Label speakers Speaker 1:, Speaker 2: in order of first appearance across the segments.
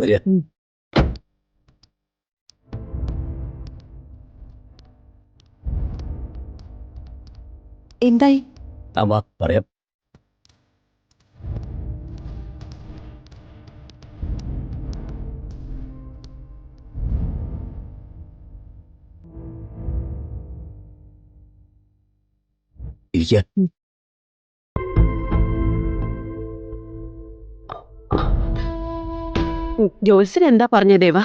Speaker 1: വരിക.
Speaker 2: എന്തായി?
Speaker 1: വാ പറയാം. ഇരിക്ക.
Speaker 2: ജോത്സ്യൻ എന്താ പറഞ്ഞ ദേവ?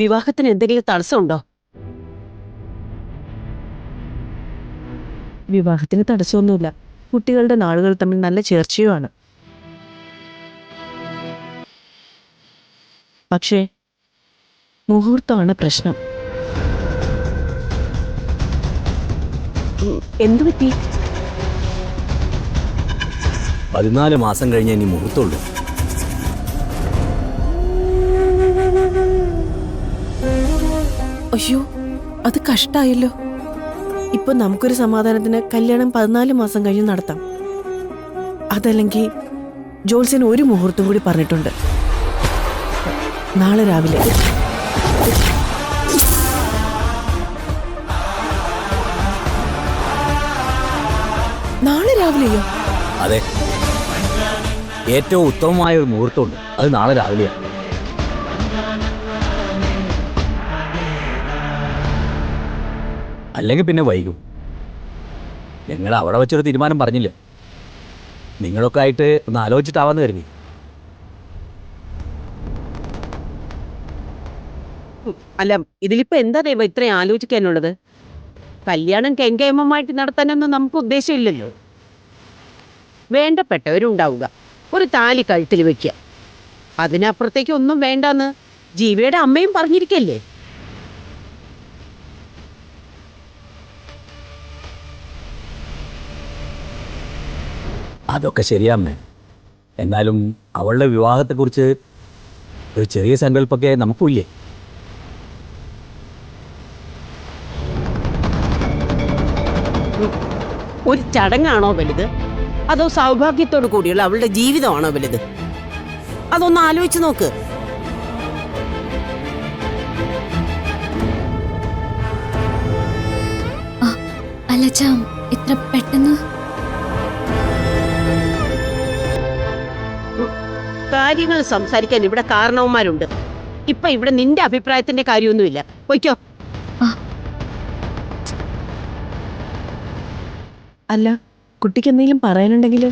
Speaker 2: വിവാഹത്തിന് എന്തെങ്കിലും തടസ്സമുണ്ടോ? വിവാഹത്തിന് തടസ്സമൊന്നുമില്ല. കുട്ടികളുടെ നാളുകൾ തമ്മിൽ നല്ല ചേർച്ചയുമാണ്. പക്ഷേ മുഹൂർത്തമാണ് പ്രശ്നം. എന്തു പറ്റി?
Speaker 1: 14 മാസം കഴിഞ്ഞ് ഇനി മുഹൂർത്തമുള്ളൂ.
Speaker 3: അയ്യോ, അത് കഷ്ടായല്ലോ. ഇപ്പൊ നമുക്കൊരു സമാധാനത്തിന് കല്യാണം 14 മാസം കഴിഞ്ഞ് നടത്താം. അതല്ലെങ്കിൽ ജോത്സ്യൻ ഒരു മുഹൂർത്തം കൂടി പറഞ്ഞിട്ടുണ്ട്. നാളെ രാവിലെ. നാളെ രാവിലെയോ?
Speaker 1: അതെ, ഏറ്റവും ഉത്തമമായ ഒരു മുഹൂർത്തമുണ്ട്. അത് നാളെ രാവിലെയാണ്. അല്ലെങ്കിൽ പിന്നെ വൈകും. ഞങ്ങൾ അവിടെ വെച്ചൊരു തീരുമാനം പറഞ്ഞില്ല. നിങ്ങളൊക്കെ ആയിട്ട് ഒന്ന് ആലോചിച്ചിട്ടാവാന്ന് കരുതി.
Speaker 2: അല്ല, ഇതിലിപ്പോ എന്താ ദേവ ഇത്രയും ആലോചിക്കാനുള്ളത്? കല്യാണം കെങ്കേമമായിട്ട് നടത്താനൊന്നും നമുക്ക് ഉദ്ദേശമില്ലല്ലോ. വേണ്ടപ്പെട്ടവരുണ്ടാവുക, ഒരു താലി കഴുത്തിൽ വെക്കുക, അതിനപ്പുറത്തേക്ക് ഒന്നും വേണ്ടെന്ന് ജീവയുടെ അമ്മയും പറഞ്ഞിരിക്കല്ലേ.
Speaker 1: അതൊക്കെ ശരിയാമ്മേ. എന്നാലും അവളുടെ വിവാഹത്തെക്കുറിച്ച് ഒരു ചെറിയ സങ്കല്പമൊക്കെ നമുക്കില്ലേ?
Speaker 2: ഒരു ചടങ്ങാണോ വലുത്, അതോ സൗഭാഗ്യത്തോടു കൂടിയുള്ള അവളുടെ ജീവിതമാണോ വലുത്? അതൊന്ന് ആലോചിച്ച് നോക്ക്.
Speaker 4: അല്ലച്ചാ, ഇത്ര പെട്ടെന്ന്
Speaker 2: കാര്യങ്ങൾ സംസാരിക്കാൻ ഇവിടെ കാരണവന്മാരുണ്ട്. ഇപ്പൊ ഇവിടെ നിന്റെ അഭിപ്രായത്തിന്റെ കാര്യമൊന്നുമില്ല. പൊയ്ക്കോ.
Speaker 3: അല്ല, കുട്ടിക്ക് എന്തെങ്കിലും പറയാനുണ്ടെങ്കിൽ?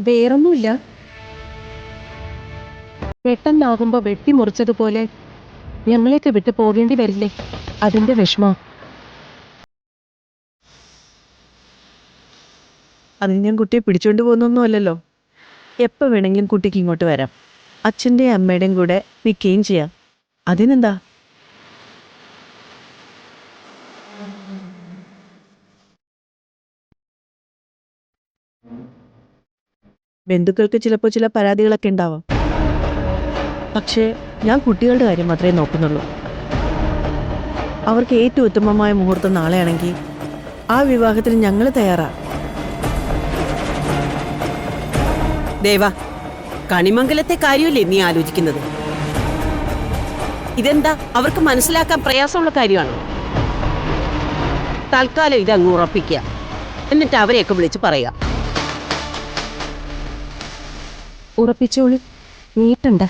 Speaker 5: വേറൊന്നുമില്ല. പെട്ടെന്നാകുമ്പോ വെട്ടിമുറിച്ചതുപോലെ ഞങ്ങളെയൊക്കെ വിട്ടു പോകേണ്ടി വരില്ലേ, അതിന്റെ വിഷമം.
Speaker 3: അതിന് ഞാൻ കുട്ടിയെ പിടിച്ചോണ്ട് പോകുന്നൊന്നും അല്ലല്ലോ. എപ്പോൾ വേണമെങ്കിലും കുട്ടിക്ക് ഇങ്ങോട്ട് വരാം. അച്ഛൻ്റെയും അമ്മയുടെയും കൂടെ നിൽക്കുകയും ചെയ്യാം. അതിനെന്താ? ബന്ധുക്കൾക്ക് ചിലപ്പോൾ ചില പരാതികളൊക്കെ ഉണ്ടാവാം. പക്ഷേ ഞാൻ കുട്ടികളുടെ കാര്യം മാത്രമേ നോക്കുന്നുള്ളൂ. അവർക്ക് ഏറ്റവും ഉത്തമമായ മുഹൂർത്തം നാളെയാണെങ്കിൽ ആ വിവാഹത്തിന് ഞങ്ങൾ തയ്യാറാണ്.
Speaker 2: ദേവ, കണിമംഗലത്തെ കാര്യമല്ലേ നീ ആലോചിക്കുന്നത്? ഇതെന്താ അവർക്ക് മനസ്സിലാക്കാൻ പ്രയാസമുള്ള കാര്യമാണോ? തൽക്കാലം ഇതങ്ങ് ഉറപ്പിക്കുക, എന്നിട്ട് അവരെയൊക്കെ വിളിച്ച് പറയാം.
Speaker 5: ഉറപ്പിച്ചോളൂ, നീട്ടണ്ട.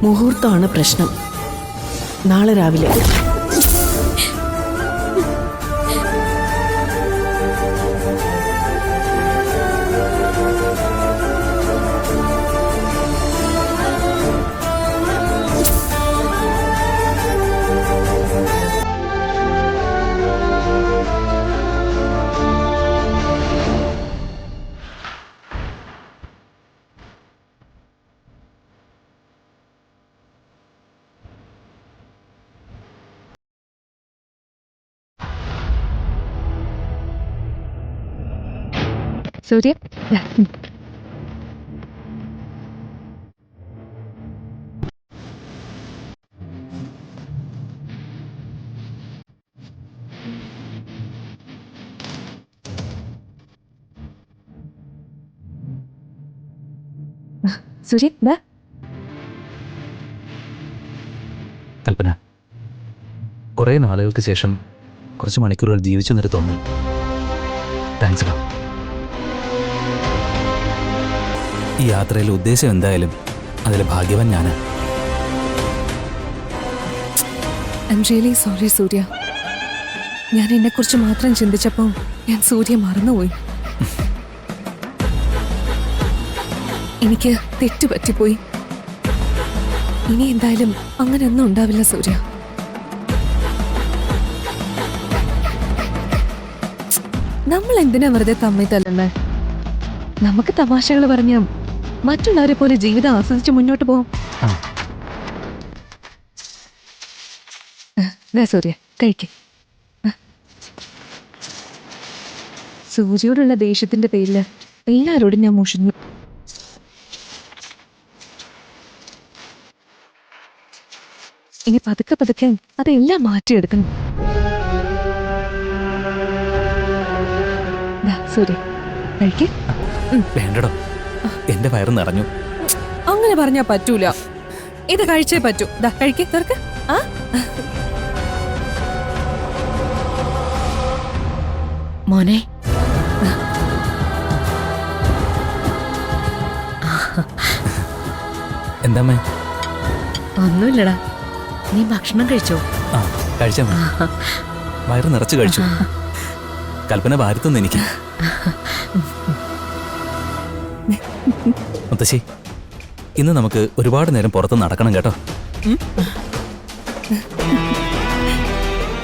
Speaker 3: മുഹൂർത്തമാണ് പ്രശ്നം. നാളെ രാവിലെ.
Speaker 5: സൂര്യ ദാ. സൂര്യ ദാ.
Speaker 1: കൽപ്പന, കുറേ നാളുകൾക്ക് ശേഷം കുറച്ച് മണിക്കൂറുകൾ ജീവിച്ചു എന്നൊരു തോന്നുന്നു. താങ്ക്സ് ഡാ. ഈ യാത്രയിലെ ഉദ്ദേശം എന്തായാലും അതിലെ ഭാഗ്യവാൻ ഞാനാ.
Speaker 6: ഐ എം റിയലി സോറി സൂര്യ. ഞാൻ എന്നെക്കുറിച്ച് മാത്രം ചിന്തിച്ചപ്പോൾ ഞാൻ സൂര്യ മറന്നുപോയി. എനിക്ക് തെറ്റുപറ്റിപ്പോയി. ഇനി എന്തായാലും അങ്ങനെയൊന്നും ഉണ്ടാവില്ല സൂര്യ. നമ്മൾ എന്തിനാ വെറുതെ തമ്മിൽ തല്ലുന്നത്? നമുക്ക് തമാശകൾ പറഞ്ഞ് മറ്റുള്ളവരെ പോലെ ജീവിതം ആസ്വദിച്ച് മുന്നോട്ട് പോകാം. സൂര്യ കഴിക്കേ. സൂര്യയോടുള്ള ദേഷ്യത്തിന്റെ പേരിൽ എല്ലാവരോടും ഞാൻ മോഷിച്ചു. ഇനി പതുക്കെ പതുക്കെ അതെല്ലാം മാറ്റിയെടുക്കണം. സൂര്യ കഴിക്കേ.
Speaker 1: വേണ്ടടോ, എന്റെ വയറ് നിറഞ്ഞു.
Speaker 6: അങ്ങനെ പറഞ്ഞാ പറ്റൂല. ഇത് കഴിച്ചേ പറ്റൂ. ദാ കഴിക്കേ. തീർക്ക്. ആ മോനെ,
Speaker 1: എന്താമ്മേ?
Speaker 2: ഒന്നുമില്ലടാ, നീ ഭക്ഷണം കഴിച്ചോ?
Speaker 1: ആ, കഴിച്ചാ മതി. വയറ് നിറച്ച് കഴിച്ചു. കൽപ്പന ഭാരത്തുനിന്ന് എനിക്ക്. മുത്തശ്ശി, ഇന്ന് നമുക്ക് ഒരുപാട് നേരം പുറത്ത് നടക്കണം കേട്ടോ.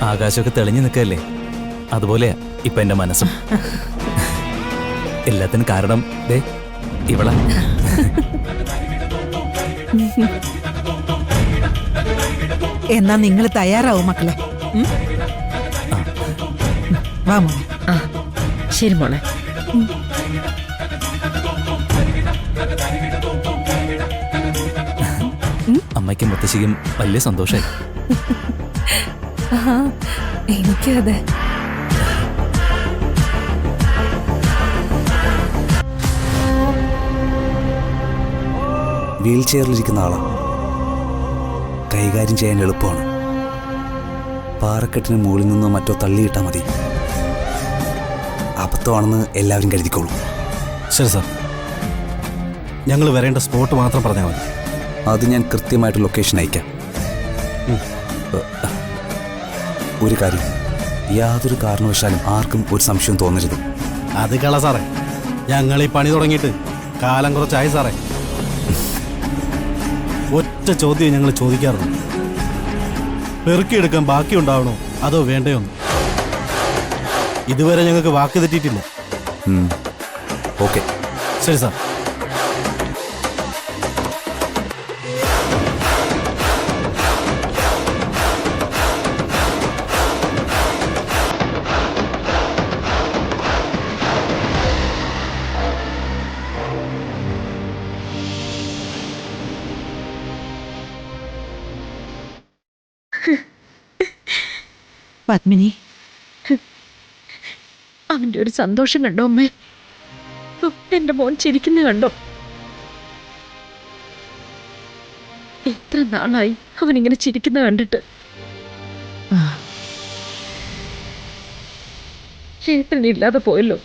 Speaker 1: ആകാശമൊക്കെ തെളിഞ്ഞു നിൽക്കല്ലേ, അതുപോലെയാ ഇപ്പൊ എന്റെ മനസ്സും. എല്ലാത്തിനും കാരണം ദേ ഇവളാ.
Speaker 7: എന്നാ നിങ്ങൾ തയ്യാറാവും മക്കളെ. വാ മോനെ.
Speaker 2: ശരി മോളെ.
Speaker 1: അമ്മയ്ക്കും മുത്തശ്ശിക്കും വലിയ സന്തോഷമായി.
Speaker 6: എനിക്കതെ.
Speaker 8: വീൽ ചെയറിലിരിക്കുന്ന ആളാണ്. കൈകാര്യം ചെയ്യാൻ എളുപ്പമാണ്. പാറക്കെട്ടിന് മുകളിൽ നിന്നോ മറ്റോ തള്ളിയിട്ടാൽ മതി. അബദ്ധമാണെന്ന് എല്ലാവരും കരുതിക്കോളൂ.
Speaker 9: ശരി സാർ, ഞങ്ങൾ വരേണ്ട സ്പോട്ട് മാത്രം പറഞ്ഞാൽ മതി.
Speaker 8: അത് ഞാൻ കൃത്യമായിട്ട് ലൊക്കേഷൻ അയക്കാം. ഒരു കാര്യം, യാതൊരു കാരണവശാലും ആർക്കും ഒരു സംശയം തോന്നരുത്.
Speaker 9: അത് കള സാറേ, ഞങ്ങൾ ഈ പണി തുടങ്ങിയിട്ട് കാലം കുറച്ചായി സാറേ. ഒറ്റ ചോദ്യം ഞങ്ങൾ ചോദിക്കാറുണ്ട്: പെറുക്കിയെടുക്കാൻ ബാക്കിയുണ്ടാവണോ അതോ വേണ്ടയോന്ന്. ഇതുവരെ ഞങ്ങൾക്ക് വാക്ക് തെറ്റിയിട്ടില്ല.
Speaker 8: ഓക്കെ,
Speaker 9: ശരി സാർ.
Speaker 7: പത്മിനി,
Speaker 5: അവന്റെ ഒരു സന്തോഷം കണ്ടോ അമ്മേ? എന്റെ മോൻ ചിരിക്കുന്ന കണ്ടോ? എത്ര നാളായി അവനിങ്ങനെ ചിരിക്കുന്ന കണ്ടിട്ട്. ചേട്ടനില്ലാതെ പോയല്ലോ,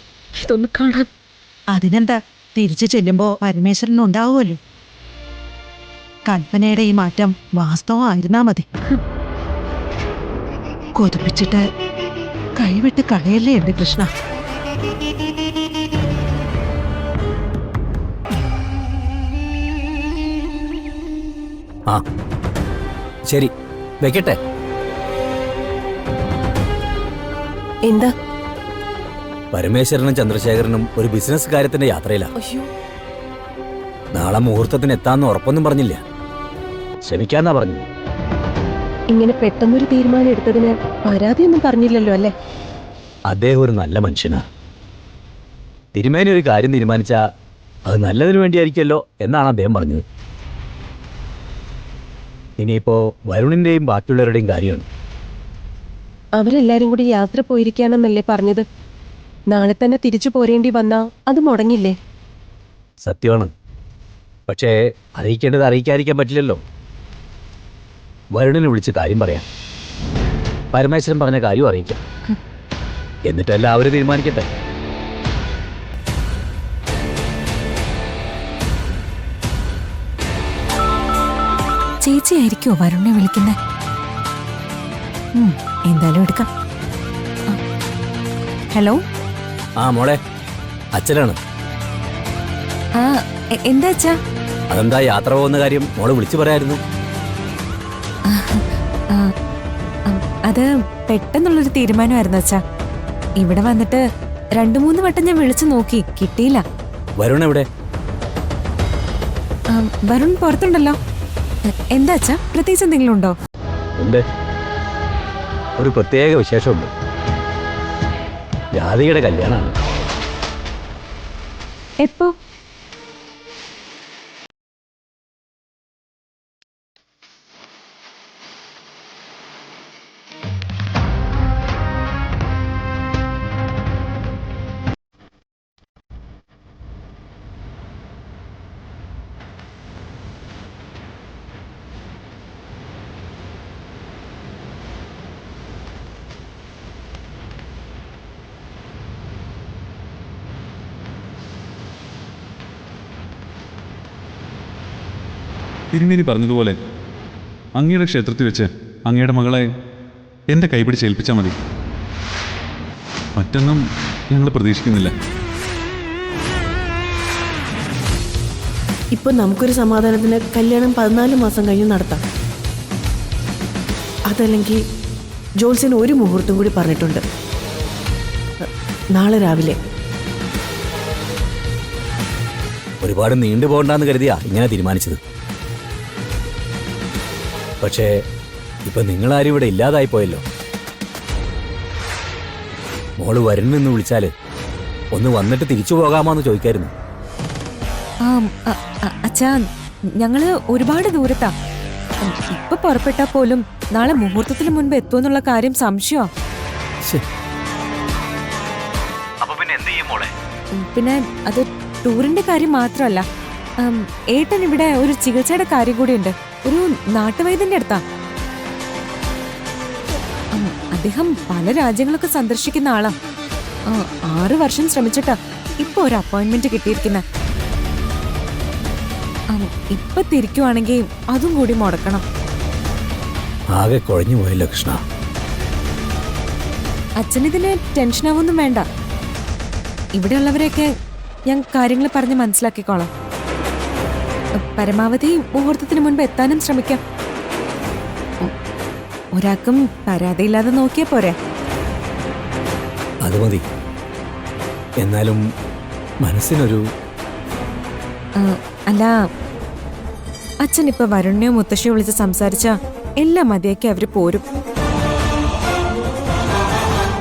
Speaker 5: ഇതൊന്ന് കാണാൻ.
Speaker 7: അതിനെന്താ, തിരിച്ചു ചെല്ലുമ്പോ പരമേശ്വരൻ ഉണ്ടാവുമല്ലോ. കൽപ്പനയുടെ ഈ മാറ്റം വാസ്തവമായിരുന്നാ മതി. കൊതിപ്പിച്ചിട്ട് കൈവിട്ട് കളയല്ലേ എന്റെ കൃഷ്ണ.
Speaker 1: ആ ശരി, വെക്കട്ടെ.
Speaker 6: എന്താ?
Speaker 1: പരമേശ്വരനും ചന്ദ്രശേഖരനും ഒരു ബിസിനസ് കാര്യത്തിന്റെ യാത്രയിലാണ്. നാളെ മുഹൂർത്തത്തിന് എത്താന്ന് ഉറപ്പൊന്നും പറഞ്ഞില്ല. ശ്രമിക്കാന്നാ പറഞ്ഞു.
Speaker 5: ഇങ്ങനെ പെട്ടെന്നൊരു തീരുമാനം എടുത്തതിന് പരാതിയൊന്നും പറഞ്ഞില്ലല്ലോ അല്ലേ?
Speaker 1: അദ്ദേഹം ഒരു നല്ല മനുഷ്യനാ. തിരുമേനി ഒരു കാര്യം തീരുമാനിച്ചാൽ അത് നല്ലതിന് വേണ്ടിയായിരിക്കുമല്ലോ എന്നാണ് അദ്ദേഹം പറഞ്ഞത്. ഇനിയിപ്പോൾ വരുണിൻ്റെയും ബാക്കിയുള്ളവരുടെയും കാര്യമാണ്.
Speaker 6: അവരെല്ലാരും കൂടി യാത്ര പോയിരിക്കാണെന്നല്ലേ പറഞ്ഞത്? നാളെ തന്നെ തിരിച്ചു പോരേണ്ടി വന്നാ അത് മുടങ്ങില്ലേ?
Speaker 1: സത്യമാണ്. പക്ഷേ അറിയിക്കേണ്ടത് അറിയിക്കാതിരിക്കാൻ പറ്റില്ലല്ലോ. വരുണിനെ വിളിച്ച് കാര്യം പറയാം. പരമേശ്വരൻ പറഞ്ഞ കാര്യം അറിയിക്കാം. എന്നിട്ടെല്ലാം അവർ തീരുമാനിക്കട്ടെ.
Speaker 6: ചേച്ചി ആയിരിക്കോ വരുണിനെ വിളിക്കുന്നത്? എന്തായാലും എടുക്കാം. ഹലോ.
Speaker 1: ആ മോളെ, അച്ഛനാണ്.
Speaker 6: ആ എന്താ അച്ഛാ?
Speaker 1: അതെന്താ യാത്ര പോകുന്ന കാര്യം മോളെ വിളിച്ചു പറയായിരുന്നു.
Speaker 6: അത് പെട്ടെന്നുള്ളൊരു തീരുമാനമായിരുന്നു അച്ഛാ. ഇവിടെ വന്നിട്ട് 2-3 വട്ടം ഞാൻ വിളിച്ചു നോക്കി, കിട്ടിയില്ല.
Speaker 1: വരുൺ എവിടെ?
Speaker 6: വരുൺ പുറത്തുണ്ടല്ലോ. എന്താ അച്ഛാ, പ്രത്യേകിച്ച് എന്തെങ്കിലും ഉണ്ടോ?
Speaker 1: ഉണ്ട്, ഒരു പ്രത്യേക വിശേഷമുണ്ട്. രാധികയുടെ കല്യാണമാണ്.
Speaker 6: എപ്പോ?
Speaker 10: തിരുമേനി പറഞ്ഞതുപോലെ അങ്ങയുടെ ക്ഷേത്രത്തിൽ വെച്ച് അങ്ങയുടെ മകളെ എൻ്റെ കൈപിടിച്ച് ഏൽപ്പിച്ചാൽ മതി. മറ്റൊന്നും ഞങ്ങൾ പ്രതീക്ഷിക്കുന്നില്ല.
Speaker 3: ഇപ്പൊ നമുക്കൊരു സമാധാനത്തിന് കല്യാണം 14 മാസം കഴിഞ്ഞ് നടത്താം. അതല്ലെങ്കിൽ ജോത്സ്യൻ ഒരു മുഹൂർത്തം കൂടി പറഞ്ഞിട്ടുണ്ട്, നാളെ രാവിലെ.
Speaker 1: ഒരുപാട് നീണ്ടു പോകണ്ടെന്ന് കരുതിയാ ഇങ്ങനെ തീരുമാനിച്ചത്. പക്ഷേ ഇപ്പൊ നിങ്ങളാരും ഇവിടെ ഇല്ലാതായി പോയല്ലോ. മോള് വരുന്നെന്ന് വിളിച്ചാല് ഒന്ന് വന്നിട്ട് തിരിച്ചു പോകാമോന്ന് ചോദിക്കായിരുന്നു.
Speaker 6: അച്ഛാ, ഞങ്ങള് ഒരുപാട് ദൂരത്താ. ഇപ്പൊ പുറപ്പെട്ടാ പോലും നാളെ മുഹൂർത്തത്തിന് മുൻപ് എത്തുമെന്നുള്ള കാര്യം സംശയമാ. പിന്നെ അത് ടൂറിന്റെ കാര്യം മാത്രമല്ല, ഏട്ടൻ ഇവിടെ ഒരു ചികിത്സയുടെ കാര്യം കൂടിയുണ്ട്. ഒരു നാട്ടുവൈദ്യന്റെ അടുത്താ. അദ്ദേഹം പല രാജ്യങ്ങളൊക്കെ സന്ദർശിക്കുന്ന ആളാ. 6 വർഷം ശ്രമിച്ചിട്ടാ ഇപ്പൊ ഒരു അപ്പോയിന്റ്മെന്റ് കിട്ടിയിരിക്കുന്ന. ഇപ്പൊ തിരിക്കുവാണെങ്കിൽ അതും കൂടി മുടക്കണം.
Speaker 1: ആകെ കുഴഞ്ഞു പോയല്ലോ കൃഷ്ണ.
Speaker 6: അച്ഛനിതിന് ടെൻഷനാവൊന്നും വേണ്ട. ഇവിടെയുള്ളവരെയൊക്കെ ഞാൻ കാര്യങ്ങൾ പറഞ്ഞ് മനസ്സിലാക്കിക്കോളാം. പരമാവധി മുഹൂർത്തത്തിന് മുൻപ് എത്താനും ശ്രമിക്കാം. ഒരാൾക്കും പരാതിയില്ലാതെ നോക്കിയാ പോരെ?
Speaker 1: അത് മതി. എന്നാലും മനസ്സിനൊരു
Speaker 6: അല്ല, അച്ഛൻ ഇപ്പൊ വരുണിനെയോ മുത്തശ്ശിയോ വിളിച്ച് സംസാരിച്ച എല്ലാം മതിയാക്കി അവര് പോരും.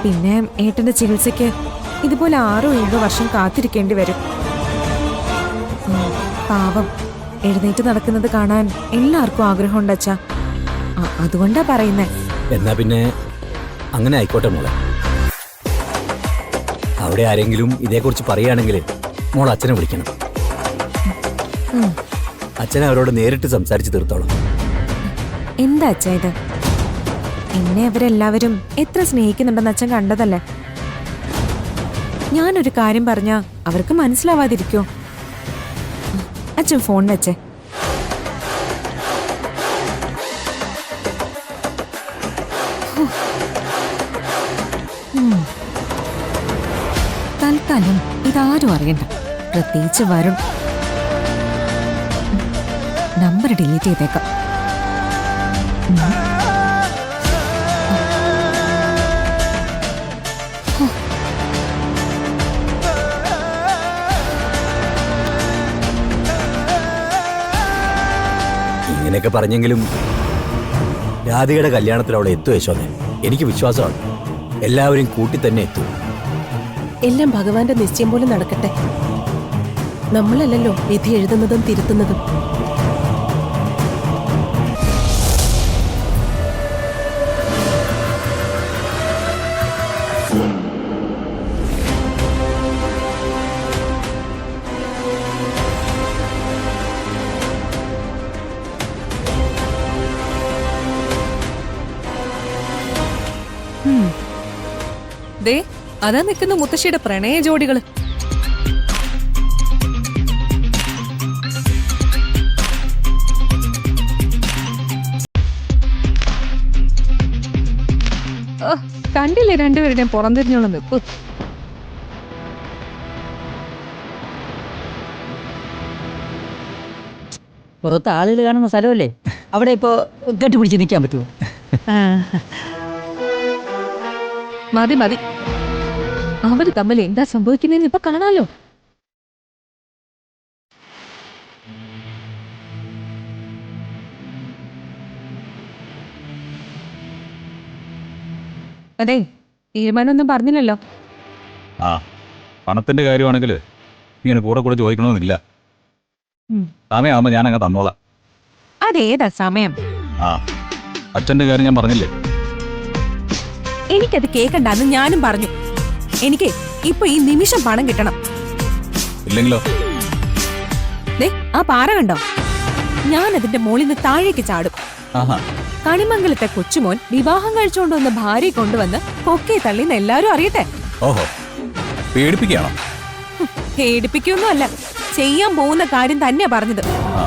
Speaker 6: പിന്നെ ഏട്ടന്റെ ചികിത്സയ്ക്ക് ഇതുപോലെ 6-7 വർഷം കാത്തിരിക്കേണ്ടി വരും. പാവം, എഴുന്നേറ്റ് നടക്കുന്നത് കാണാൻ എല്ലാവർക്കും ആഗ്രഹമുണ്ട് അച്ഛാ. അതുകൊണ്ടാ പറയുന്നേ.
Speaker 1: എന്നാ പിന്നെ അങ്ങനെ ആയിക്കോട്ടെ മോളെ. അവിടെ ആരെങ്കിലും ഇതേക്കുറിച്ച് പറയുകയാണെങ്കിൽ മോൾ അച്ഛനെ വിളിക്കണം. അച്ഛനെ അവരോട് നേരിട്ട് സംസാരിച്ച് തീർത്തോളാം.
Speaker 6: എന്താ അച്ഛാ ഇത്? എന്നെ അവരെല്ലാവരും എത്ര സ്നേഹിക്കുന്നുണ്ടെന്ന് അച്ഛൻ കണ്ടതല്ലേ. ഞാനൊരു കാര്യം പറഞ്ഞാ അവർക്ക് മനസ്സിലാവാതിരിക്കോ? അച്ഛൻ ഫോൺ വെച്ചേ. തൽക്കാലം ഇതാരും അറിയണ്ട, പ്രത്യേകിച്ച് വരുൺ. നമ്പർ ഡിലീറ്റ് ചെയ്തേക്കാം.
Speaker 1: ഇങ്ങനെയൊക്കെ പറഞ്ഞെങ്കിലും രാധികയുടെ കല്യാണത്തിൽ അവളെ എത്തും യശോദ. എനിക്ക് വിശ്വാസമാണ് എല്ലാവരും കൂട്ടി തന്നെ എത്തും.
Speaker 3: എല്ലാം ഭഗവാന്റെ നിശ്ചയം പോലെ നടക്കട്ടെ. നമ്മളല്ലല്ലോ വിധി എഴുതുന്നതും തിരുത്തുന്നതും.
Speaker 6: ദേ അതാ നിൽക്കുന്ന മുത്തശ്ശിയുടെ പ്രണയ ജോഡികള്. കണ്ടില്ലേ രണ്ടുപേരുടെയും പുറംതിരിഞ്ഞുള്ള നിപ്പ്.
Speaker 1: പുറത്ത് ആളുകൾ കാണുന്ന സ്ഥലമല്ലേ, അവിടെ ഇപ്പോ കെട്ടിപ്പിടിച്ച് നിൽക്കാൻ പറ്റുമോ?
Speaker 6: മതി മതി, അവര് തമ്മിൽ എന്താ സംഭവിക്കുന്നതെന്ന് ഇപ്പൊ കാണാലോ. അതെ, തീരുമാനമൊന്നും പറഞ്ഞില്ലല്ലോ.
Speaker 8: ആ പണത്തിന്റെ കാര്യമാണെങ്കിൽ ഇങ്ങനെ കൂടെ കൂടെ ചോദിക്കണമെന്നില്ല. സമയമാകുമ്പോ ഞാൻ അങ്ങ് തന്നോളാം.
Speaker 5: അതേതാ സമയം?
Speaker 8: ആ അച്ഛന്റെ കാര്യം ഞാൻ പറഞ്ഞില്ലേ.
Speaker 5: എനിക്കത് കേക്കണ്ടെന്ന് ഞാനും പറഞ്ഞു. എനിക്ക് ഇപ്പൊ ഈ നിമിഷം പണം കിട്ടണം.
Speaker 8: ഇല്ലെങ്കിലോ?
Speaker 5: ദേ ആ പാറ കണ്ടോ? ഞാൻ അതിന്റെ മുകളിൽ നിന്ന് താഴേക്ക് ചാടും.
Speaker 8: ആഹാ,
Speaker 5: കണിമംഗലത്തെ കൊച്ചുമോൻ വിവാഹം കഴിച്ചുകൊണ്ടുവന്ന ഭാര്യയെ കൊണ്ടുവന്ന് കൊക്കെ തള്ളിന്ന് എല്ലാരും അറിയട്ടെ.
Speaker 8: ഓഹോ, പേടിപ്പിക്കുകയാണോ?
Speaker 5: പേടിപ്പിക്കൊന്നും അല്ല, ചെയ്യാൻ പോകുന്ന കാര്യം തന്നെയാ പറഞ്ഞത്.
Speaker 8: ആ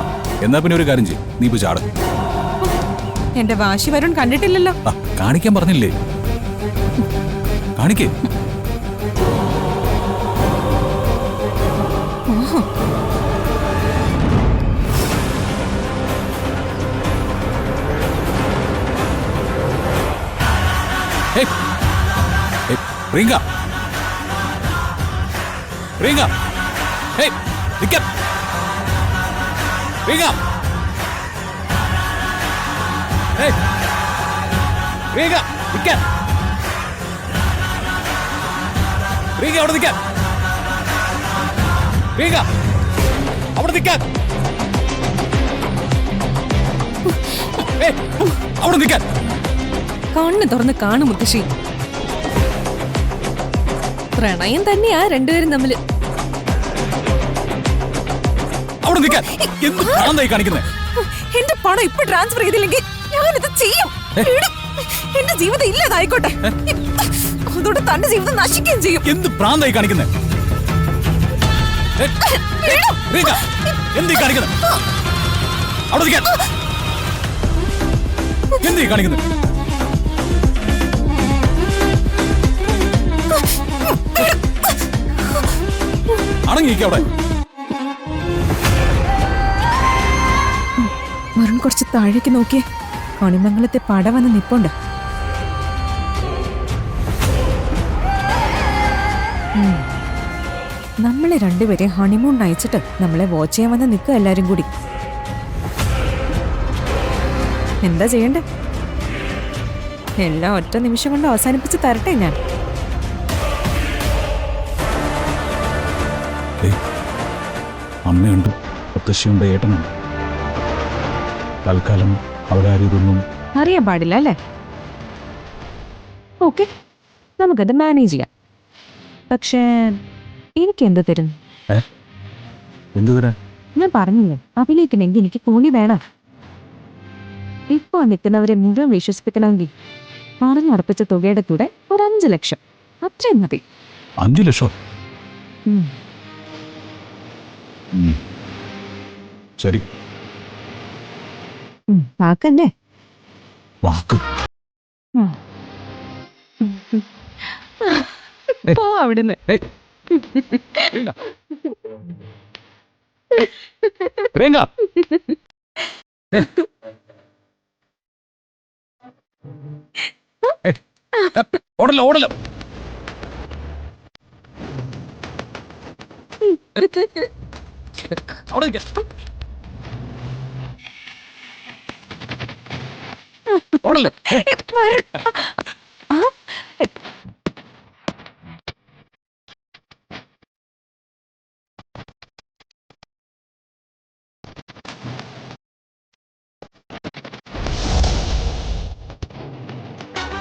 Speaker 8: എന്നാ പിന്നെ ഒരു കാര്യം ചെയ്യും, നീ ഇപ്പൊ ചാട്.
Speaker 5: എന്റെ വാശി വരുൺ കണ്ടിട്ടില്ലല്ലോ.
Speaker 8: ആ കാണിക്കാൻ പറഞ്ഞില്ലേ, കാണിക്കേ. പ്രിയങ്ക, പ്രിയങ്ക, നിക്ക പ്രിയങ്ക, പ്രിയങ്ക നിക്കാൻ, പ്രിയങ്ക അവിടെ നിൽക്കാൻ, പ്രിയങ്ക അവിടെ നിൽക്കാൻ, അവിടെ നിൽക്കാൻ.
Speaker 6: കണ്ണ് തുറന്ന് കാണും മുത്തശ്ശി, പ്രണയം തന്നെയാ രണ്ടുപേരും തമ്മില്.
Speaker 8: അവിടെ നിൽക്കാൻ. എന്ത് ഭ്രാന്തായി കാണിക്കുന്നേ?
Speaker 5: എന്റെ പണം ഇപ്പൊ ട്രാൻസ്ഫർ ചെയ്തില്ലെങ്കിൽ ഞാനിത് ചെയ്യും. എന്റെ ജീവിതം ഇല്ലാതായിക്കോട്ടെ, അതോടെ തന്റെ ജീവിതം നശിക്കുകയും ചെയ്യും.
Speaker 8: എന്ത് ഭ്രാന്തായി കാണിക്കുന്നേ? എന്തീ കാണിക്കുന്നത്? അവിടെ നിൽക്കാൻ. എന്തീ കാണിക്കുന്നത്? അടങ്ങിയിരിക്ക അവിടെ.
Speaker 5: വരുൺ കുറച്ച് താഴേക്ക് നോക്കിയേ, കണിമംഗലത്തെ പട വന്ന് നിപ്പുണ്ട്. നമ്മളെ രണ്ടുപേരെ ഹണിമൂൺ അയച്ചിട്ട് നമ്മളെ വാച്ച് ചെയ്യാൻ വന്ന് നിൽക്കുക എല്ലാരും കൂടി. എന്താ ചെയ്യണ്ടേ? എല്ലാം ഒറ്റ നിമിഷം കൊണ്ട് അവസാനിപ്പിച്ച് തരട്ടെ ഞാൻ.
Speaker 8: അമ്മയുണ്ട്, മുത്തശ്ശിയുണ്ട്, ഏട്ടനുണ്ട്. തൽക്കാലം അവരാരും ഇതൊന്നും
Speaker 5: അറിയാൻ പാടില്ല അല്ലേ? ഓക്കെ, നമുക്കത് മാനേജ് ചെയ്യാം. പക്ഷേ എനിക്ക് എന്ത് തരുന്നു?
Speaker 8: എന്തു തരാൻ?
Speaker 5: ഞാൻ പറഞ്ഞില്ലേ, അഭിനയിക്കണമെങ്കിൽ എനിക്ക് കൂലി വേണം. ഇപ്പൊ നിൽക്കുന്നവരെ മുഴുവൻ വിശ്വസിപ്പിക്കണമെങ്കിൽ പറഞ്ഞുറപ്പിച്ച തുകയുടെ കൂടെ ഒരു 5 ലക്ഷം അത്രയും മതി.
Speaker 8: 5 ലക്ഷം? ശരി,
Speaker 5: വാക്കല്ലേ?
Speaker 8: വാക്ക്.
Speaker 5: പോ അവിടുന്ന്.
Speaker 8: പ്രിയങ്ക, ഓടല്ലോ ഓടല്ലോ. അവിടെ നിൽക്കാൻ. ഓടല്ലോ.